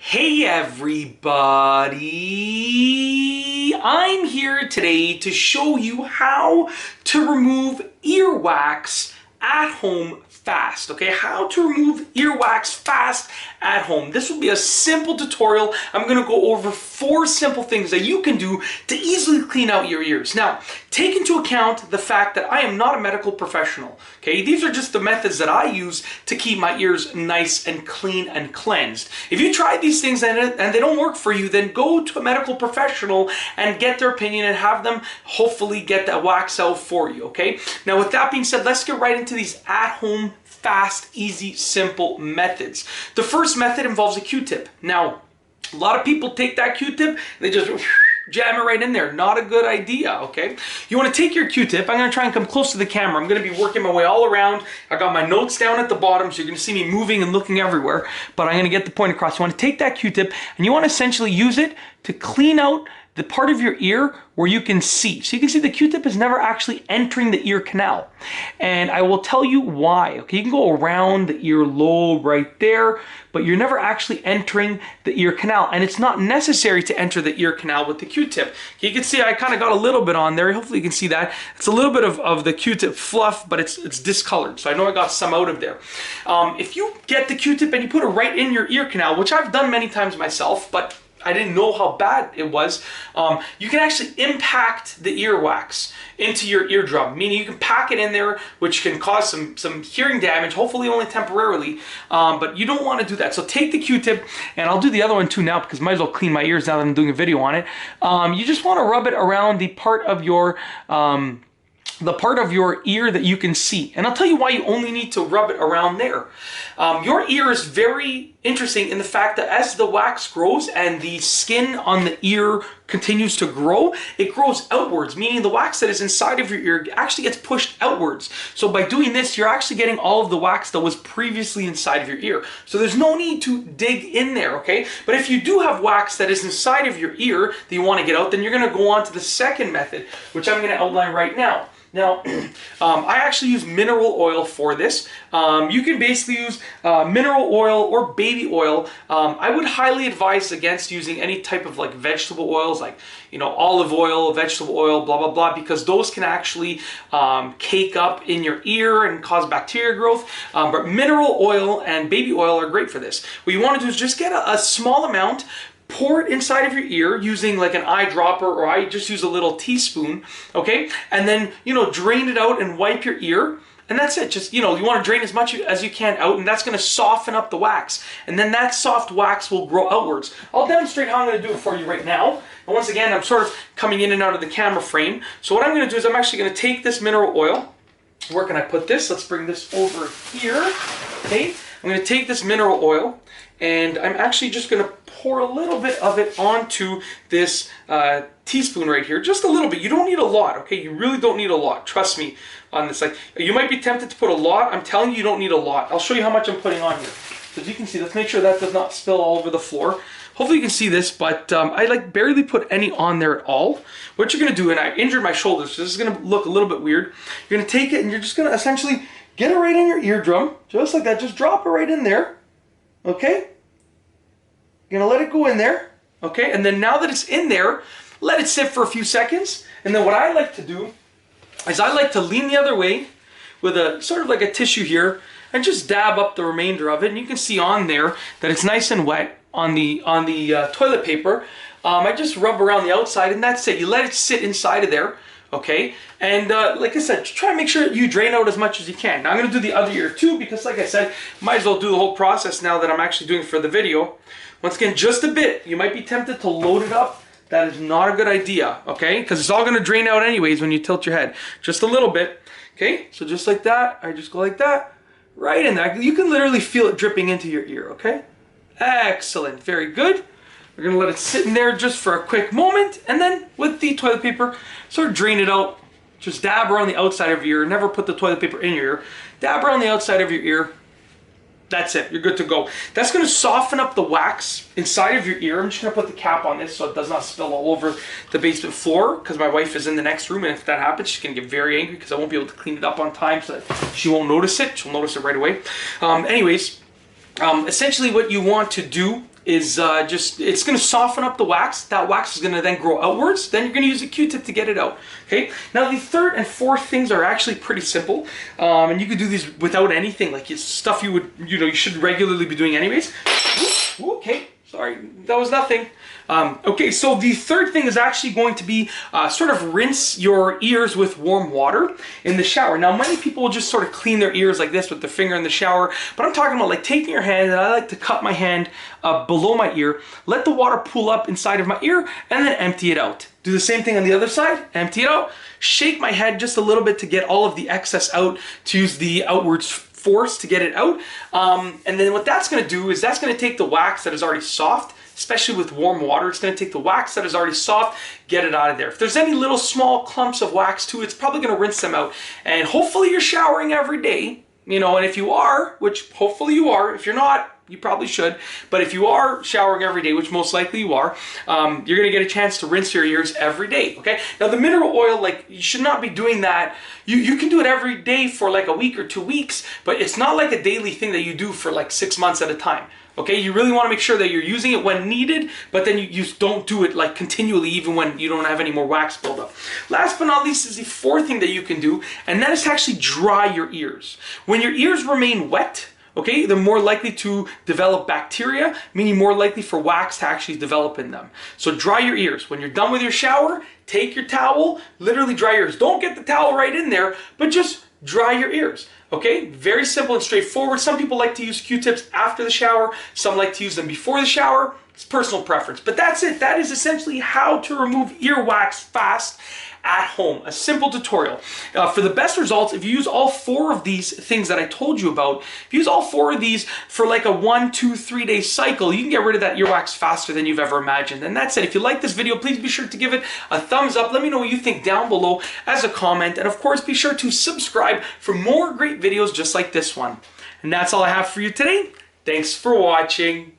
Hey everybody! I'm here today to show you how to remove earwax at home fast, okay? How to remove earwax fast at home. This will be a simple tutorial. I'm gonna go over 4 simple things that you can do to easily clean out your ears. Now, take into account the fact that I am not a medical professional, okay? These are just the methods that I use to keep my ears nice and clean and cleansed. If you try these things and they don't work for you, then go to a medical professional and get their opinion and have them hopefully get that wax out for you, okay? Now, with that being said, let's get right into these at-home, fast, easy, simple methods. The first method involves a Q-tip. Now, a lot of people take that Q-tip and they just jam it right in there. Not a good idea, okay? You want to take your Q-tip. I'm going to try and come close to the camera. I'm going to be working my way all around. I got my notes down at the bottom, so you're going to see me moving and looking everywhere, but I'm going to get the point across. You want to take that Q-tip and you want to essentially use it to clean out the part of your ear where you can see. So you can see the Q-tip is never actually entering the ear canal. And I will tell you why. Okay, you can go around the ear lobe right there, but you're never actually entering the ear canal. And it's not necessary to enter the ear canal with the Q-tip. You can see I kind of got a little bit on there. Hopefully you can see that. It's a little bit of the Q-tip fluff, but it's discolored. So I know I got some out of there. If you get the Q-tip and you put it right in your ear canal, which I've done many times myself, but I didn't know how bad it was. You can actually impact the earwax into your eardrum, meaning you can pack it in there, which can cause some hearing damage, hopefully only temporarily, but you don't want to do that. So take the Q-tip, and I'll do the other one too now because I might as well clean my ears now that I'm doing a video on it. You just want to rub it around the part of your ear that you can see. And I'll tell you why you only need to rub it around there. Your ear is very interesting in the fact that as the wax grows and the skin on the ear continues to grow, it grows outwards, meaning the wax that is inside of your ear actually gets pushed outwards. So by doing this, you're actually getting all of the wax that was previously inside of your ear. So there's no need to dig in there, okay? But if you do have wax that is inside of your ear that you want to get out, then you're going to go on to the second method, which I'm going to outline right now. Now, I actually use mineral oil for this. You can basically use mineral oil or baby oil. I would highly advise against using any type of like vegetable oils, like, you know, olive oil, vegetable oil, blah, blah, blah, because those can actually cake up in your ear and cause bacteria growth. But mineral oil and baby oil are great for this. What you want to do is just get a small amount, pour it inside of your ear using like an eyedropper, or I just use a little teaspoon, okay? And then, you know, drain it out and wipe your ear. And that's it. Just, you know, you want to drain as much as you can out, and that's going to soften up the wax. And then that soft wax will grow outwards. I'll demonstrate how I'm going to do it for you right now. And once again, I'm sort of coming in and out of the camera frame. So what I'm going to do is I'm actually going to take this mineral oil. Where can I put this? Let's bring this over here. Okay. I'm going to take this mineral oil, and I'm actually just going to pour a little bit of it onto this teaspoon right here. Just a little bit. You don't need a lot, okay? You really don't need a lot. Trust me on this. Like, you might be tempted to put a lot. I'm telling you, you don't need a lot. I'll show you how much I'm putting on here. So as you can see, let's make sure that does not spill all over the floor. Hopefully you can see this, but I like barely put any on there at all. What you're going to do, and I injured my shoulders, so this is going to look a little bit weird. You're going to take it and you're just going to essentially get it right in your eardrum, just like that. Just drop it right in there, okay? You're going to let it go in there, okay? And then now that it's in there, let it sit for a few seconds. And then what I like to do is I like to lean the other way with a sort of like a tissue here and just dab up the remainder of it. And you can see on there that it's nice and wet on the toilet paper. I just rub around the outside, and that's it. You let it sit inside of there, okay? And like I said, try to make sure you drain out as much as you can. Now I'm going to do the other ear too, because like I said, might as well do the whole process now that I'm actually doing it for the video. Once again, just a bit. You might be tempted to load it up. That is not a good idea, okay? Because it's all going to drain out anyways when you tilt your head. Just a little bit, okay? So just like that, I just go like that, right in there. You can literally feel it dripping into your ear, okay? Excellent, very good. We're going to let it sit in there just for a quick moment, and then with the toilet paper, sort of drain it out. Just dab around the outside of your ear. Never put the toilet paper in your ear. Dab around the outside of your ear. That's it. You're good to go. That's going to soften up the wax inside of your ear. I'm just going to put the cap on this so it does not spill all over the basement floor, because my wife is in the next room, and if that happens, she's going to get very angry because I won't be able to clean it up on time, so that she won't notice it. She'll notice it right away. Essentially what you want to do is it's going to soften up the wax. That wax is going to then grow outwards. Then you're going to use a Q-tip to get it out. Okay. Now the third and fourth things are actually pretty simple, and you can do these without anything, like it's stuff you would, you should regularly be doing anyways. Ooh, okay. Sorry, that was nothing. Okay, so the third thing is actually going to be sort of rinse your ears with warm water in the shower. Now, many people will just sort of clean their ears like this with their finger in the shower, but I'm talking about like taking your hand, and I like to cup my hand below my ear, let the water pool up inside of my ear, and then empty it out. Do the same thing on the other side, empty it out, shake my head just a little bit to get all of the excess out, to use the outwards force to get it out. And then what that's going to do is that's going to take the wax that is already soft, especially with warm water. It's going to take the wax that is already soft, get it out of there. If there's any little small clumps of wax too, it's probably going to rinse them out. And hopefully you're showering every day, and if you are, which hopefully you are, if you're not, you probably should. But if you are showering every day, which most likely you are, you're going to get a chance to rinse your ears every day, okay? Now, the mineral oil, like, you should not be doing that. You can do it every day for like a week or 2 weeks, but it's not like a daily thing that you do for like 6 months at a time, okay? You really want to make sure that you're using it when needed, but then you don't do it like continually, even when you don't have any more wax buildup. Last but not least is the fourth thing that you can do, and that is to actually dry your ears. When your ears remain wet, okay, they're more likely to develop bacteria, meaning more likely for wax to actually develop in them. So dry your ears. When you're done with your shower, take your towel, literally dry your ears. Don't get the towel right in there, but just dry your ears. Okay, very simple and straightforward. Some people like to use Q-tips after the shower. Some like to use them before the shower. It's personal preference, but that's it. That is essentially how to remove earwax fast at home. A simple tutorial. For the best results, if you use all 4 of these things that I told you about, if you use all 4 of these for like a 1, 2, 3 day cycle, you can get rid of that earwax faster than you've ever imagined. And that's it. If you like this video, please be sure to give it a thumbs up. Let me know what you think down below as a comment. And of course, be sure to subscribe for more great videos just like this one. And that's all I have for you today. Thanks for watching.